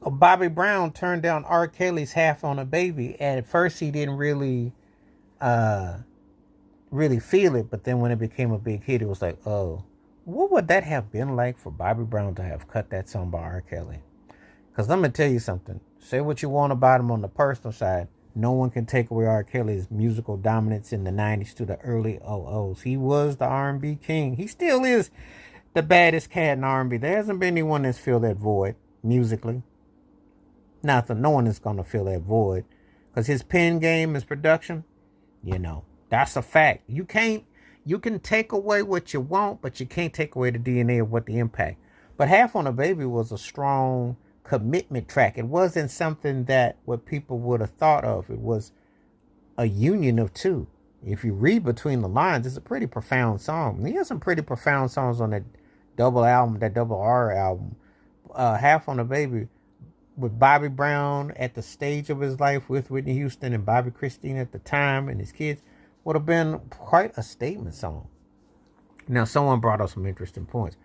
Bobby Brown turned down R. Kelly's Half on a Baby. And at first he didn't uh really feel it, but then when it became a big hit, it was like, oh, what would that have been like for Bobby Brown to have cut that song by R. Kelly? Because let me tell you something. Say what you want about him on the personal side. No one can take away R. Kelly's musical dominance in the 90s to the early 00s. He was the R&B king. He still is the baddest cat in R&B. There hasn't been anyone that's filled that void musically. Nothing. No one is going to fill that void. Because his pen game, his production, that's a fact. You can take away what you want, but you can't take away the DNA of what the impact. But Half on a Baby was a strong commitment track. It wasn't something that what people would have thought of. It was a union of two. If you read between the lines, it's a pretty profound song. He has some pretty profound songs on that double album, that double R album. Half on a Baby with Bobby Brown at the stage of his life with Whitney Houston and Bobby Christine at the time and his kids would have been quite a statement song. Now, someone brought up some interesting points.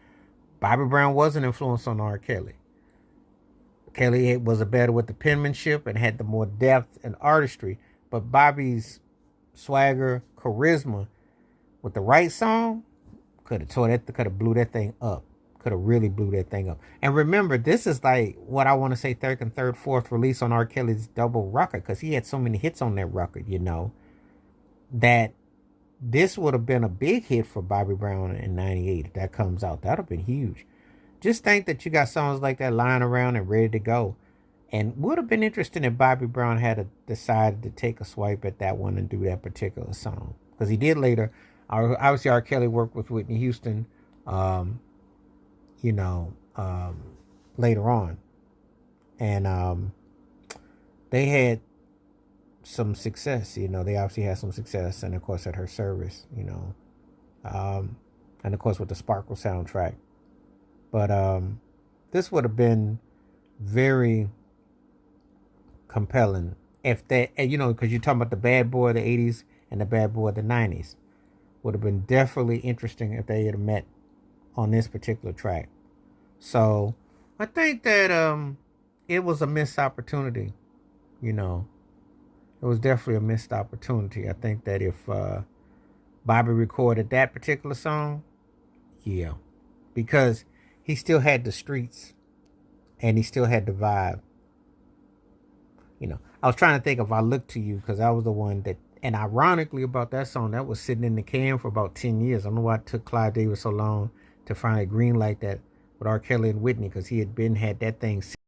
Bobby Brown was an influence on R. Kelly. Kelly was a better with the penmanship and had the more depth and artistry, but Bobby's swagger, charisma, with the right song, could have blew that thing up. Could have really blew that thing up. And remember, this is like what I want to say third, fourth release on R. Kelly's double record, because he had so many hits on that record, that this would have been a big hit for Bobby Brown in 98 if that comes out. That would have been huge. Just think that you got songs like that lying around and ready to go. And would have been interesting if Bobby Brown had decided to take a swipe at that one and do that particular song. Because he did later. Obviously, R. Kelly worked with Whitney Houston, you know, later on. And they had some success. They obviously had some success. And, of course, at her service, and, of course, with the Sparkle soundtrack. But this would have been very compelling if that, because you're talking about the bad boy of the 80s and the bad boy of the 90s. Would have been definitely interesting if they had met on this particular track. So I think that it was a missed opportunity. It was definitely a missed opportunity. I think that if Bobby recorded that particular song, yeah, because he still had the streets and he still had the vibe. I was trying to think if I Look to You, because I was the one that, and ironically about that song, that was sitting in the can for about 10 years. I don't know why it took Clive Davis so long to finally greenlight that with R. Kelly and Whitney, because he had that thing